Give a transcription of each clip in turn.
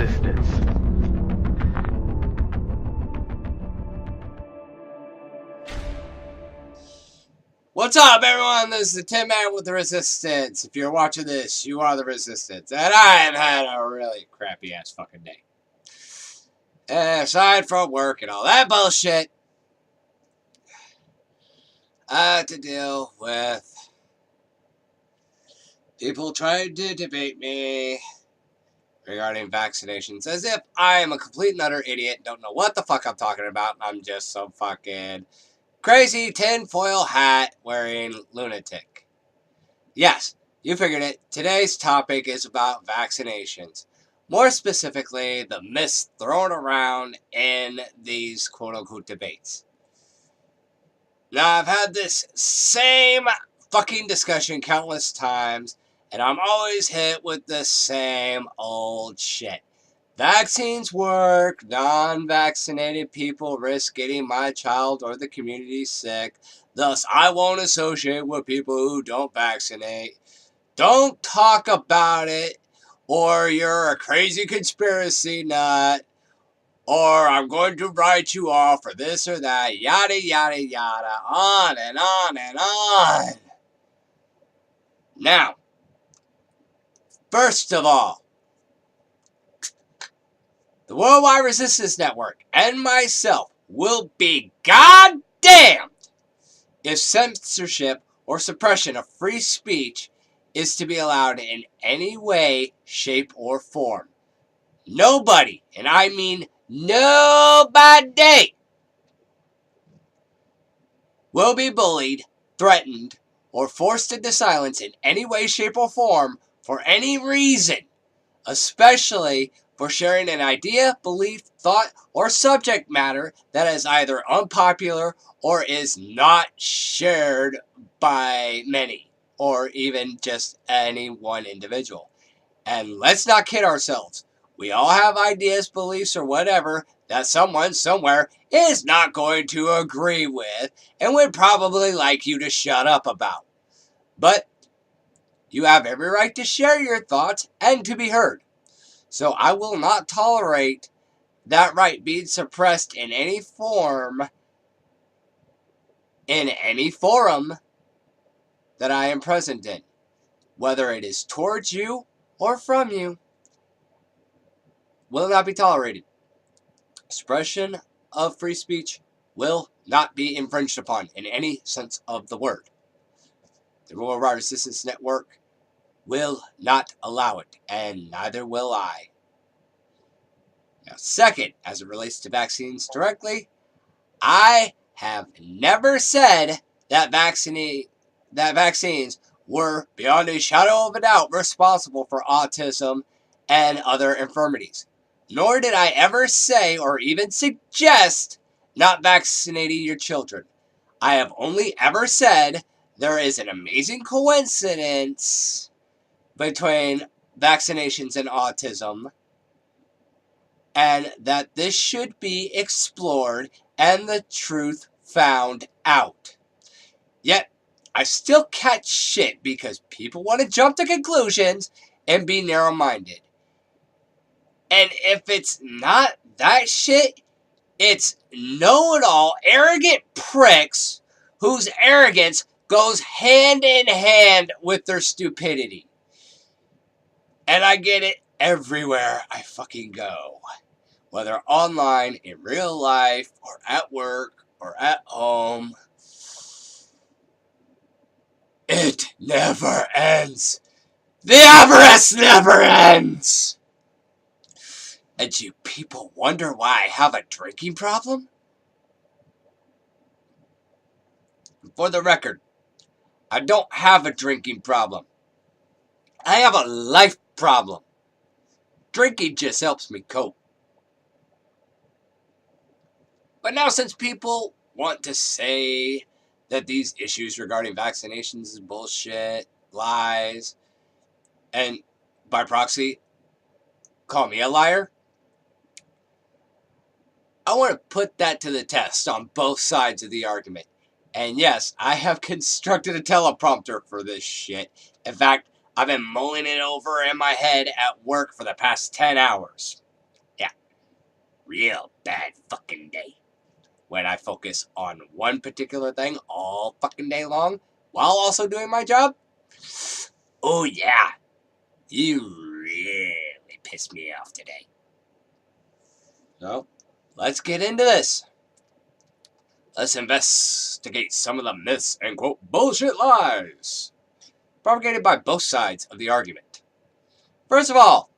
resistance. What's up, everyone? This is the Tinman with the Resistance. If you're watching this, you are the Resistance. And I have had a really crappy-ass fucking day. And aside from work and all that bullshit, I have to deal with people trying to debate me regarding vaccinations as if I am a complete and utter idiot, don't know what the fuck I'm talking about, and I'm just some fucking crazy tinfoil hat wearing lunatic. Yes, you figured it. Today's topic is about vaccinations. More specifically, the myths thrown around in these quote-unquote debates. Now, I've had this same fucking discussion countless times, and I'm always hit with the same old shit. Vaccines work. Non-vaccinated people risk getting my child or the community sick. Thus, I won't associate with people who don't vaccinate. Don't talk about it, or you're a crazy conspiracy nut, or I'm going to write you off for this or that, yada, yada, yada, on and on and on. Now, first of all, the Worldwide Resistance Network and myself will be goddamned if censorship or suppression of free speech is to be allowed in any way, shape, or form. Nobody, and I mean nobody, will be bullied, threatened, or forced into silence in any way, shape, or form for any reason, especially for sharing an idea, belief, thought, or subject matter that is either unpopular or is not shared by many, or even just any one individual. And let's not kid ourselves. We all have ideas, beliefs, or whatever that someone somewhere is not going to agree with and would probably like you to shut up about. But you have every right to share your thoughts and to be heard. So I will not tolerate that right being suppressed in any form, in any forum that I am present in, whether it is towards you or from you, will not be tolerated. Suppression of free speech will not be infringed upon in any sense of the word. The Worldwide Resistance Network will not allow it, and neither will I. Now, second, as it relates to vaccines directly, I have never said that vaccines were, beyond a shadow of a doubt, responsible for autism and other infirmities. Nor did I ever say or even suggest not vaccinating your children. I have only ever said there is an amazing coincidence between vaccinations and autism, and that this should be explored and the truth found out. Yet, I still catch shit because people want to jump to conclusions and be narrow-minded. And if it's not that shit, it's know-it-all, arrogant pricks whose arrogance goes hand in hand with their stupidity. And I get it everywhere I fucking go. Whether online, in real life, or at work, or at home. It never ends. The avarice never ends. And do people wonder why I have a drinking problem? For the record, I don't have a drinking problem. I have a life problem. Drinking just helps me cope. But now, since people want to say that these issues regarding vaccinations is bullshit, lies, and by proxy, call me a liar, I want to put that to the test on both sides of the argument. And yes, I have constructed a teleprompter for this shit. In fact, I've been mulling it over in my head at work for the past 10 hours. real bad fucking day. When I focus on one particular thing all fucking day long while also doing my job. Oh yeah, you really pissed me off today. So, let's get into this. Let's investigate some of the myths and quote bullshit lies propagated by both sides of the argument. First of all,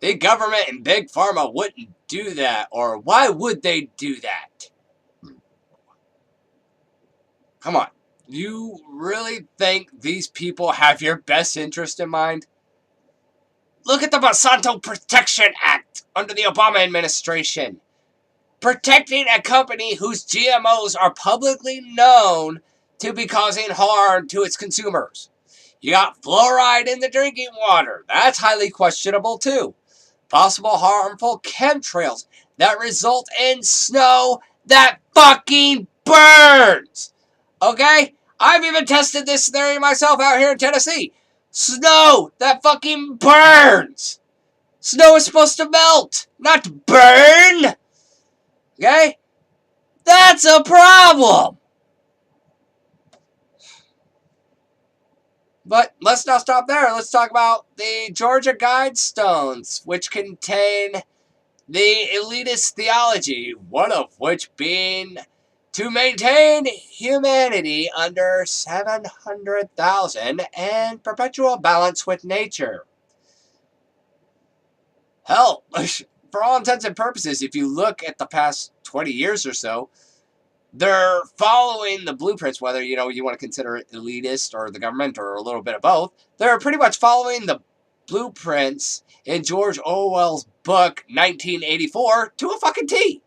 the government and big pharma wouldn't do that, or why would they do that? Come on, you really think these people have your best interest in mind? Look at the Monsanto Protection Act under the Obama administration. Protecting a company whose GMOs are publicly known to be causing harm to its consumers. You got fluoride in the drinking water. That's highly questionable too. Possible harmful chemtrails that result in snow that fucking burns. Okay? I've even tested this theory myself out here in Tennessee. Snow that fucking burns. Snow is supposed to melt, not burn. Okay? That's a problem. But let's not stop there. Let's talk about the Georgia Guidestones, which contain the elitist theology, one of which being to maintain humanity under 700,000 and perpetual balance with nature. Hell, for all intents and purposes, if you look at the past 20 years or so, they're following the blueprints, whether you want to consider it elitist or the government or a little bit of both. They're pretty much following the blueprints in George Orwell's book 1984 to a fucking T.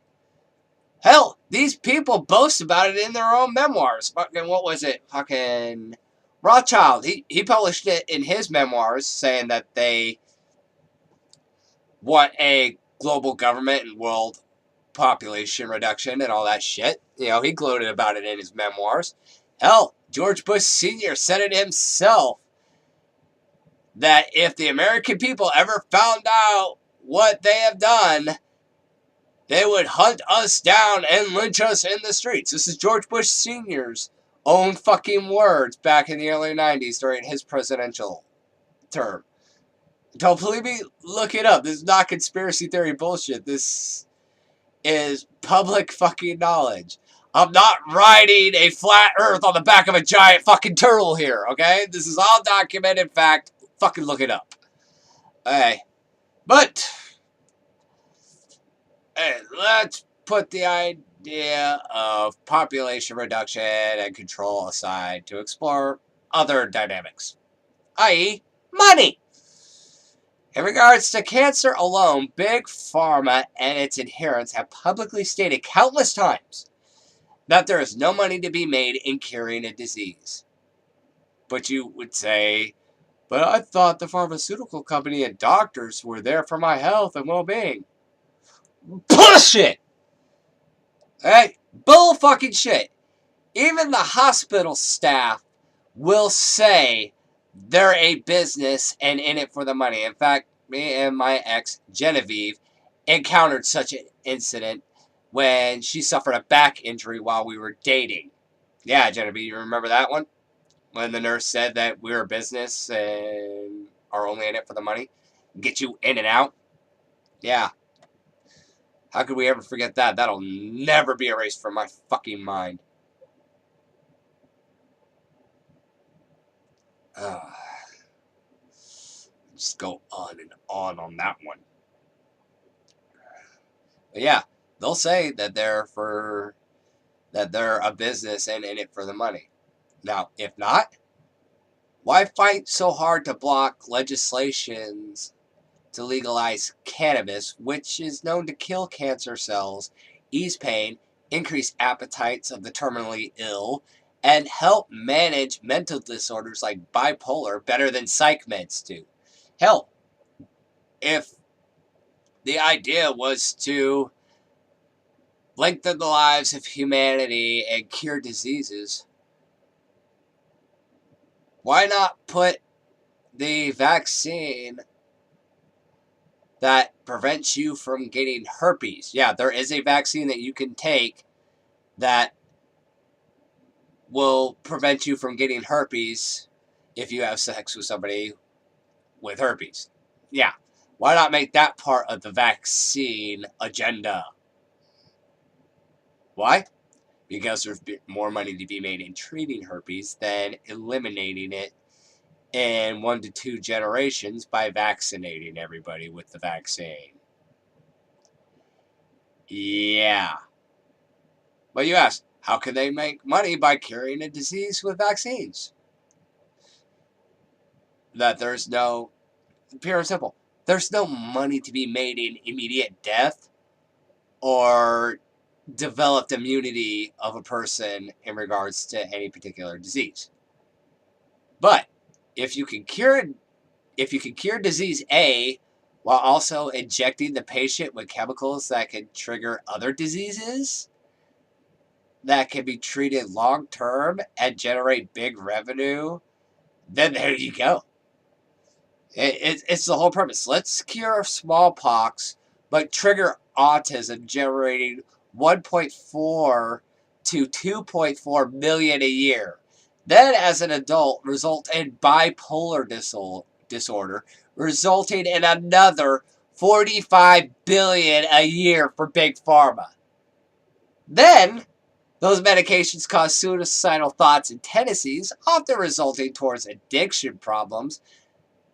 Hell, these people boast about it in their own memoirs. Fucking, what was it? Fucking Rothschild. He published it in his memoirs saying that they want a global government and world population reduction and all that shit. He gloated about it in his memoirs. Hell, George Bush Sr. said it himself that if the American people ever found out what they have done, they would hunt us down and lynch us in the streets. This is George Bush Sr.'s own fucking words back in the early 90s during his presidential term. Don't believe me? Look it up. This is not conspiracy theory bullshit. This is public fucking knowledge. I'm not riding a flat earth on the back of a giant fucking turtle here, okay? This is all documented fact. Fucking look it up. Okay. But, hey, let's put the idea of population reduction and control aside to explore other dynamics, i.e., money. In regards to cancer alone, Big Pharma and its adherents have publicly stated countless times that there is no money to be made in curing a disease. But you would say, but I thought the pharmaceutical company and doctors were there for my health and well-being. Bullshit! Hey, bull fucking shit. Even the hospital staff will say they're a business and in it for the money. In fact, me and my ex, Genevieve, encountered such an incident when she suffered a back injury while we were dating. Yeah, Genevieve, you remember that one? When the nurse said that we're a business and are only in it for the money? Get you in and out? Yeah. How could we ever forget that? That'll never be erased from my fucking mind. Just go on and on that one. But yeah, they'll say that they're a business and in it for the money. Now, if not, why fight so hard to block legislations to legalize cannabis, which is known to kill cancer cells, ease pain, increase appetites of the terminally ill, and help manage mental disorders like bipolar better than psych meds do? Hell, if the idea was to lengthen the lives of humanity and cure diseases, why not put the vaccine that prevents you from getting herpes. Yeah, there is a vaccine that you can take that will prevent you from getting herpes if you have sex with somebody with herpes. Yeah, why not make that part of the vaccine agenda? Why? Because there's more money to be made in treating herpes than eliminating it in 1 to 2 generations by vaccinating everybody with the vaccine. Yeah. But you ask, how can they make money by curing a disease with vaccines? That there's no, pure and simple, there's no money to be made in immediate death or developed immunity of a person in regards to any particular disease. But if you can cure disease A while also injecting the patient with chemicals that can trigger other diseases that can be treated long term and generate big revenue, then there you go. It's the whole purpose. Let's cure smallpox, but trigger autism, generating 1.4 to 2.4 million a year. Then, as an adult, result in bipolar disorder, resulting in another 45 billion a year for big pharma. Then, those medications cause suicidal thoughts and tendencies, often resulting towards addiction problems.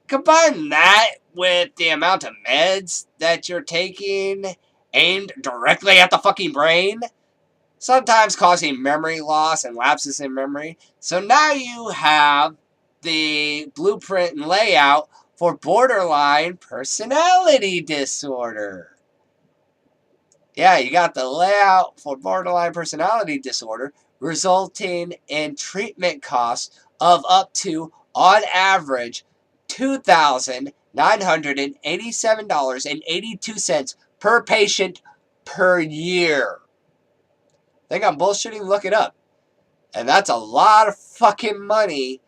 Combine that with the amount of meds that you're taking aimed directly at the fucking brain, sometimes causing memory loss and lapses in memory. So now you have the blueprint and layout for borderline personality disorder. Yeah, you got the layout for borderline personality disorder, resulting in treatment costs of up to, on average, $2,987.82 per patient per year. Think I'm bullshitting? Look it up. And that's a lot of fucking money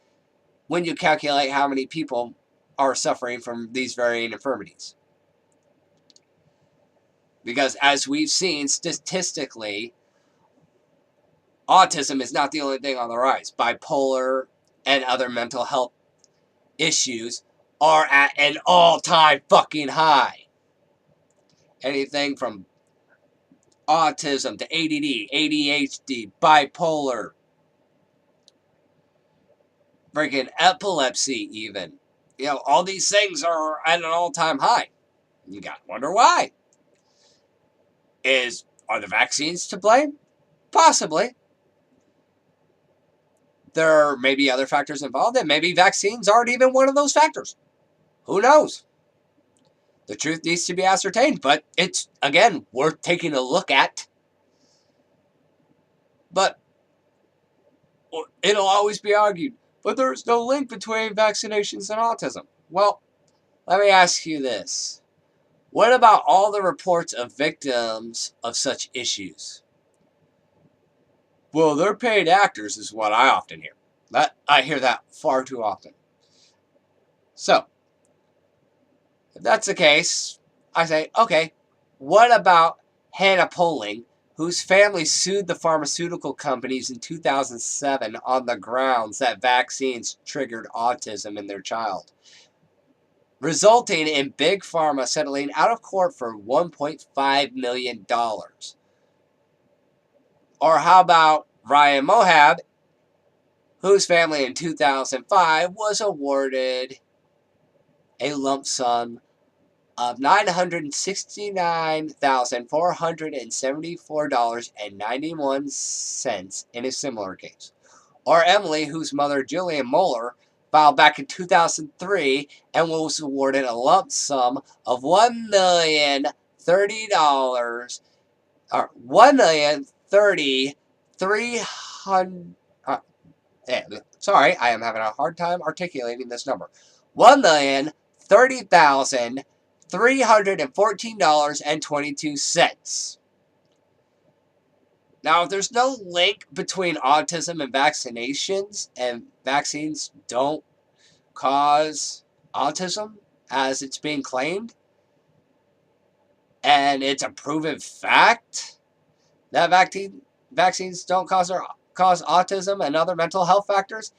when you calculate how many people are suffering from these varying infirmities. Because as we've seen statistically, autism is not the only thing on the rise. Bipolar and other mental health issues are at an all-time fucking high. Anything from autism to ADD, ADHD, bipolar, freaking epilepsy even. You know, all these things are at an all-time high. You got to wonder why. Are the vaccines to blame? Possibly. There may be other factors involved, and maybe vaccines aren't even one of those factors. Who knows? The truth needs to be ascertained, but it's, again, worth taking a look at. But it'll always be argued, but there's no link between vaccinations and autism. Well, let me ask you this. What about all the reports of victims of such issues? Well, they're paid actors is what I often hear. I hear that far too often. So, if that's the case, I say, okay, what about Hannah Poling, whose family sued the pharmaceutical companies in 2007 on the grounds that vaccines triggered autism in their child, resulting in Big Pharma settling out of court for $1.5 million? Or how about Ryan Mohab, whose family in 2005 was awarded a lump sum of $969,474.91 in a similar case. Or Emily, whose mother, Jillian Moeller, filed back in 2003 and was awarded a lump sum of $1,030,000, or $1,030,300. Sorry, I am having a hard time articulating this number. $1,030,314.22. Now, if there's no link between autism and vaccinations, and vaccines don't cause autism as it's being claimed, and it's a proven fact that vaccines don't cause autism and other mental health factors,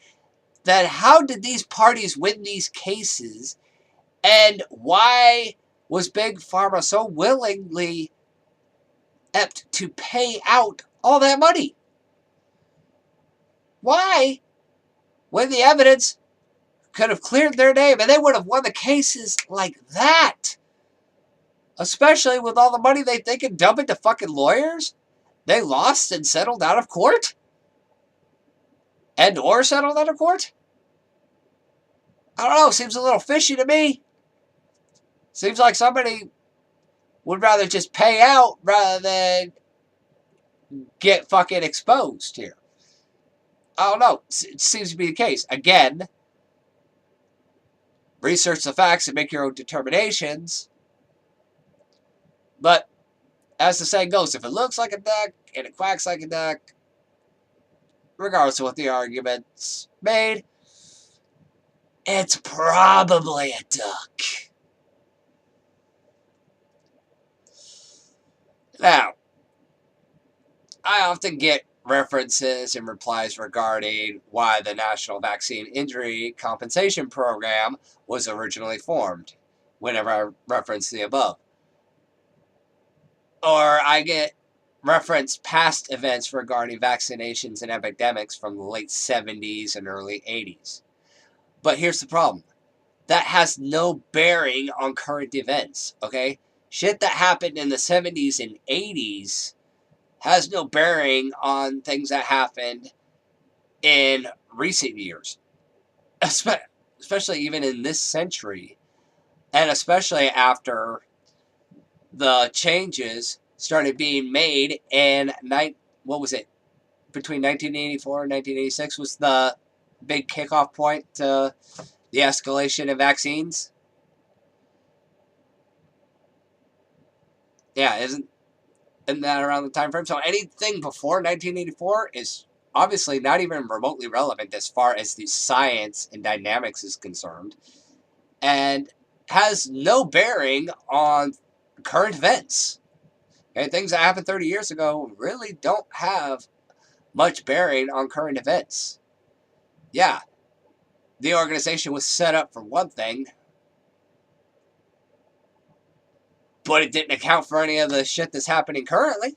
then how did these parties win these cases, and why was Big Pharma so willingly apt to pay out all that money? Why, when the evidence could have cleared their name and they would have won the cases like that? Especially with all the money they can dump into fucking lawyers they lost and settled out of court? And or settled out of court? I don't know, seems a little fishy to me. Seems like somebody would rather just pay out rather than get fucking exposed here. I don't know. It seems to be the case. Again, research the facts and make your own determinations. But as the saying goes, if it looks like a duck and it quacks like a duck, regardless of what the argument's made, it's probably a duck. Now, I often get references and replies regarding why the National Vaccine Injury Compensation Program was originally formed, whenever I reference the above. Or I get referenced past events regarding vaccinations and epidemics from the late 70s and early 80s. But here's the problem. That has no bearing on current events, okay? Shit that happened in the 70s and 80s has no bearing on things that happened in recent years. Especially even in this century. And especially after the changes started being made in, between 1984 and 1986 was the big kickoff point to the escalation of vaccines. Yeah, isn't that around the time frame? So anything before 1984 is obviously not even remotely relevant as far as the science and dynamics is concerned, and has no bearing on current events. Okay, things that happened 30 years ago really don't have much bearing on current events. Yeah, the organization was set up for one thing, but it didn't account for any of the shit that's happening currently.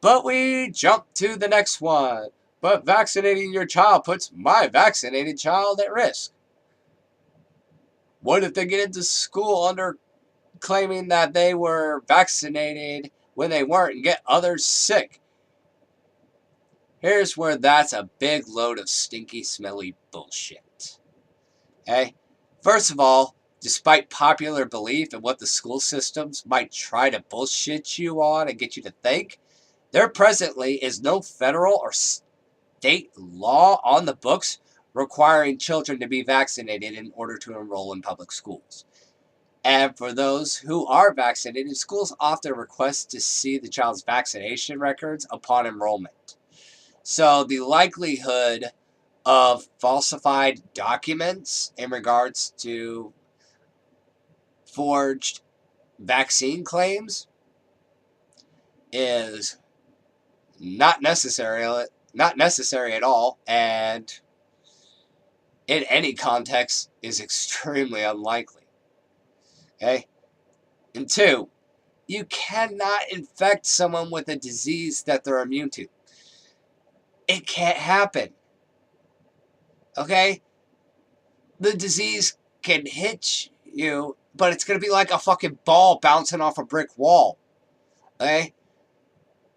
But we jump to the next one. But vaccinating your child puts my vaccinated child at risk. What if they get into school under claiming that they were vaccinated when they weren't and get others sick? Here's where that's a big load of stinky, smelly bullshit. Okay? First of all, despite popular belief and what the school systems might try to bullshit you on and get you to think, there presently is no federal or state law on the books requiring children to be vaccinated in order to enroll in public schools. And for those who are vaccinated, schools often request to see the child's vaccination records upon enrollment. So the likelihood of falsified documents in regards to forged vaccine claims is not necessary at all, and in any context is extremely unlikely. Okay? And two, you cannot infect someone with a disease that they're immune to. It can't happen. Okay? The disease can hit you, but it's going to be like a fucking ball bouncing off a brick wall. Okay?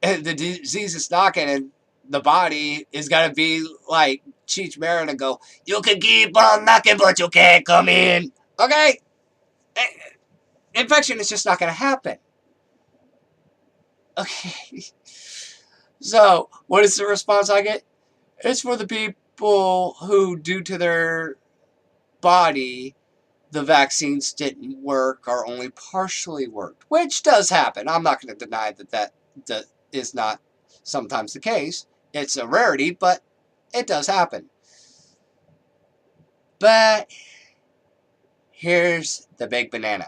And the disease is knocking, and the body is going to be like Cheech Marin and go, you can keep on knocking, but you can't come in. Okay? Infection is just not going to happen. Okay. So, what is the response I get? It's for the people who, due to their body, the vaccines didn't work or only partially worked, which does happen. I'm not going to deny that is not sometimes the case. It's a rarity, but it does happen. But Here's the big banana.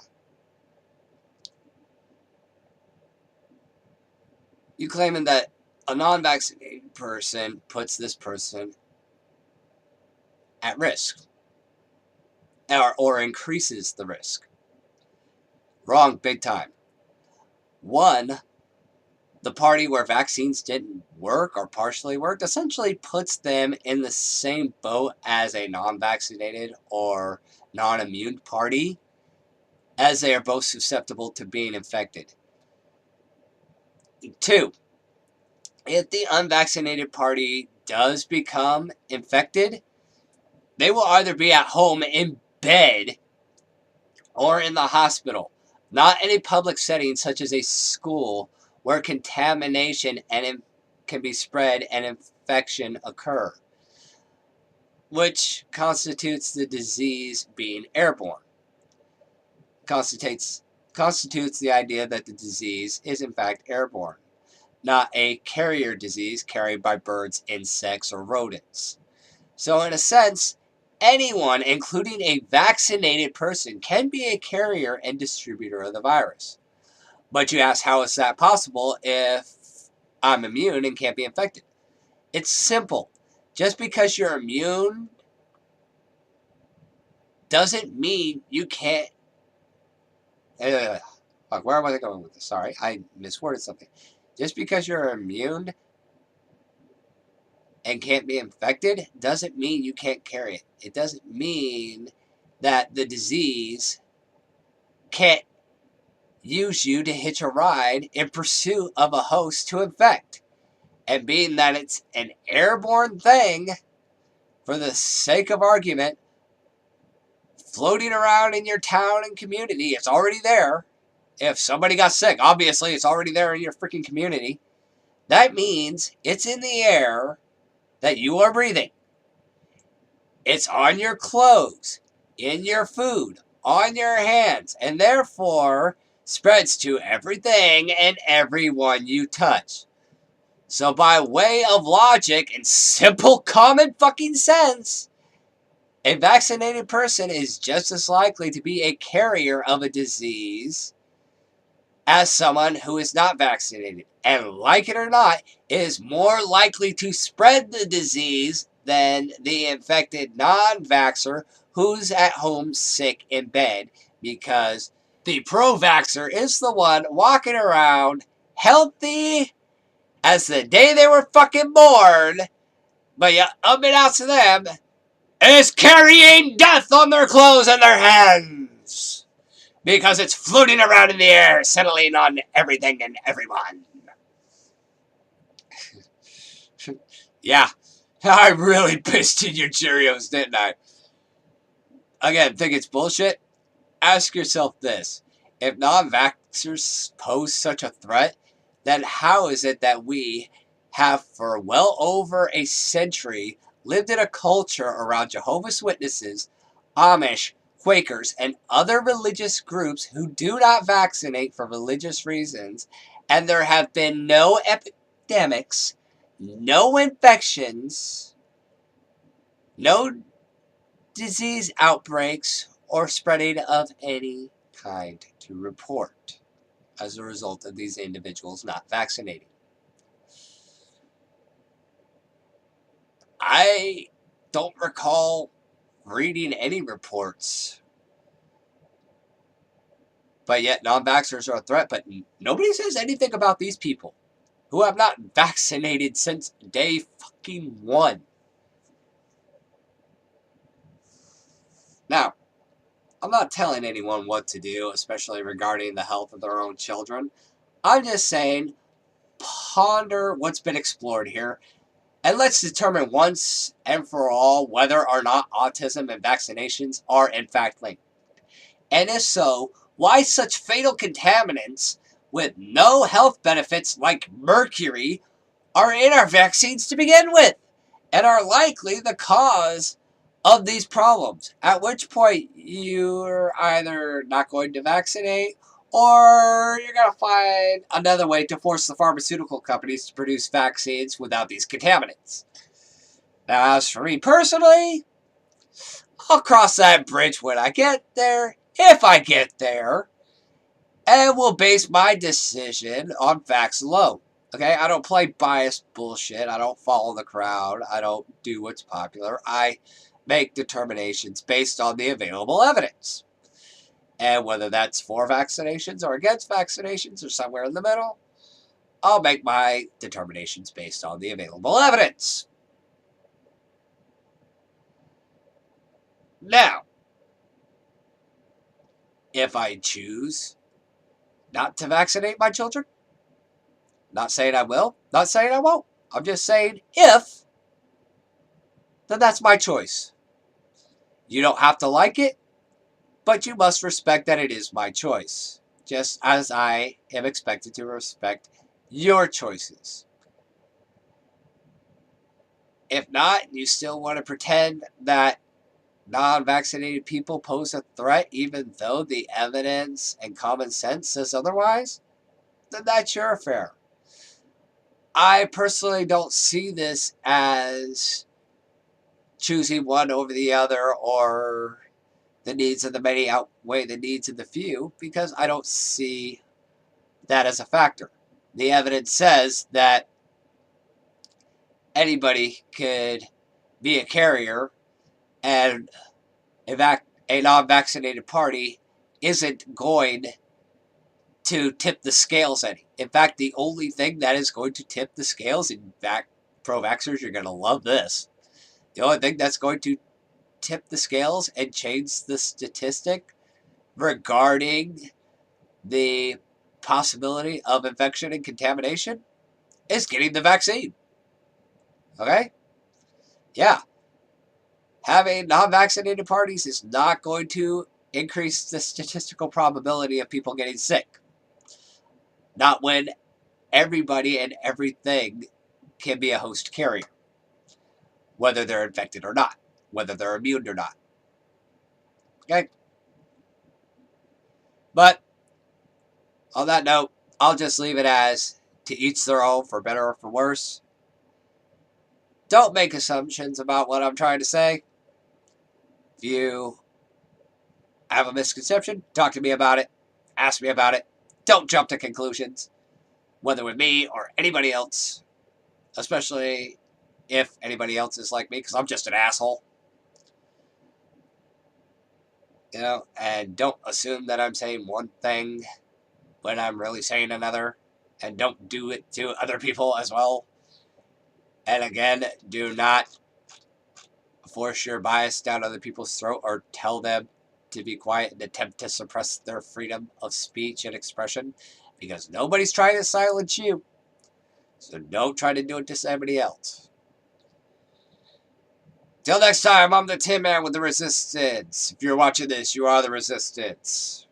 You claiming that a non-vaccinated person puts this person at risk or increases the risk. Wrong, big time. One, the party where vaccines didn't work or partially worked essentially puts them in the same boat as a non-vaccinated or non-immune party, as they are both susceptible to being infected. Two, if the unvaccinated party does become infected, they will either be at home in bed or in the hospital, not in a public setting such as a school where contamination can be spread and infection occur, which constitutes the disease being airborne. Constitutes the idea that the disease is in fact airborne, not a carrier disease carried by birds, insects, or rodents. So in a sense, anyone, including a vaccinated person, can be a carrier and distributor of the virus. But you ask, how is that possible if I'm immune and can't be infected? It's simple. Just because you're immune doesn't mean you can't... where was I going with this? Sorry, I misworded something. Just because you're immune and can't be infected doesn't mean you can't carry it. It doesn't mean that the disease can't use you to hitch a ride in pursuit of a host to infect. And being that it's an airborne thing, for the sake of argument, floating around in your town and community, it's already there. If somebody got sick, obviously it's already there in your freaking community. That means it's in the air that you are breathing. It's on your clothes, in your food, on your hands, and therefore spreads to everything and everyone you touch. So by way of logic and simple common fucking sense, a vaccinated person is just as likely to be a carrier of a disease as someone who is not vaccinated. And like it or not, is more likely to spread the disease than the infected non-vaxxer who's at home sick in bed, because the pro-vaxxer is the one walking around healthy as the day they were fucking born, but you unbeknownst to them, is carrying death on their clothes and their hands because it's floating around in the air, settling on everything and everyone. Yeah, I really pissed in your Cheerios, didn't I? Again, think it's bullshit? Ask yourself this. If non-vaxxers pose such a threat, then how is it that we have for well over a century lived in a culture around Jehovah's Witnesses, Amish, Quakers, and other religious groups who do not vaccinate for religious reasons, and there have been no epidemics, no infections, no disease outbreaks, or spreading of any kind to report as a result of these individuals not vaccinating? I don't recall reading any reports, but yet non-vaxxers are a threat. But nobody says anything about these people who have not vaccinated since day fucking one. Now, I'm not telling anyone what to do, especially regarding the health of their own children. I'm just saying, ponder what's been explored here, and let's determine once and for all whether or not autism and vaccinations are in fact linked. And if so, why such fatal contaminants with no health benefits like mercury are in our vaccines to begin with, and are likely the cause of these problems. At which point you're either not going to vaccinate, or you're going to find another way to force the pharmaceutical companies to produce vaccines without these contaminants. Now, as for me personally, I'll cross that bridge when I get there, if I get there, and will base my decision on facts alone. Okay, I don't play biased bullshit. I don't follow the crowd. I don't do what's popular. I make determinations based on the available evidence. And whether that's for vaccinations or against vaccinations or somewhere in the middle, I'll make my determinations based on the available evidence. Now, if I choose not to vaccinate my children, not saying I will, not saying I won't, I'm just saying if, then that's my choice. You don't have to like it, but you must respect that it is my choice, just as I am expected to respect your choices. If not, you still want to pretend that non-vaccinated people pose a threat even though the evidence and common sense says otherwise, then that's your affair. I personally don't see this as choosing one over the other or the needs of the many outweigh the needs of the few, because I don't see that as a factor. The evidence says that anybody could be a carrier, and a non-vaccinated party isn't going to tip the scales any. In fact, the only thing that is going to tip the scales, in fact, pro-vaxxers, you're going to love this. The only thing that's going to tip the scales and change the statistic regarding the possibility of infection and contamination is getting the vaccine. Okay? Yeah. Having non-vaccinated parties is not going to increase the statistical probability of people getting sick. Not when everybody and everything can be a host carrier, whether they're infected or not, whether they're immune or not. Okay? But on that note, I'll just leave it as to each their own, for better or for worse. Don't make assumptions about what I'm trying to say. If you have a misconception, talk to me about it. Ask me about it. Don't jump to conclusions, whether with me or anybody else, especially if anybody else is like me, because I'm just an asshole. You know, and don't assume that I'm saying one thing when I'm really saying another, and don't do it to other people as well. And again, do not force your bias down other people's throat or tell them to be quiet and attempt to suppress their freedom of speech and expression, because nobody's trying to silence you. So don't try to do it to somebody else. Till next time, I'm the Tin Man with the Resistance. If you're watching this, you are the Resistance.